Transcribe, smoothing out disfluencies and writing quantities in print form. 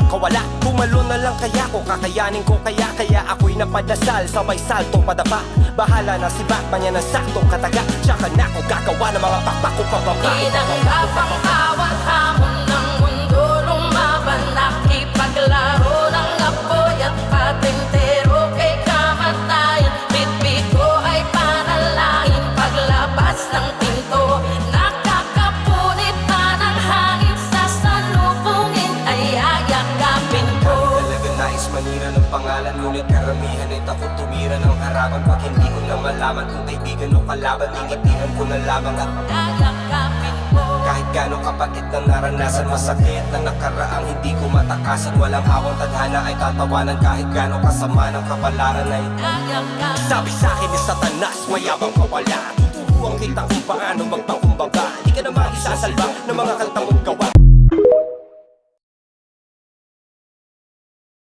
kawala. Bumalo na lang kaya ko, kakayanin ko kaya. Kaya ako'y napadasal, sabay salto padapa. Bahala na si Batman, yan ang saktong kataga. Tsaka na ko gagawa ng mga pakpak ko pababa. Tinanggap ang bawat hamon ng mundo. Lumaban, nakipaglaro ng apoy at patintero kay kamatayan. Bitbit ko ay panalangin, paglabas ng pinto. Nakakapunit na ng hangin, sa salubungin ay ayakapin ko. Talaga nais manira ng pangalan, ngunit karamihan ay takot tumira ng harapan. Pag hindi ko na malaman kung kaibigan o kalaban, tinitinan ko na lamang at Ayakapin ko. kahit gano'ng kapatid na naranasan, masakit na nakaraang hindi ko matakasan. Walang awang tadhana ay tatawanan, kahit gano'ng kasama ng kapalaran ay Ayakapin. sabi sa'kin ni Satanas, mayabang kawala. Tuturuan kita kung paano magpakumbaba. Di ka na maisasalba ng mga kanta mong gawa.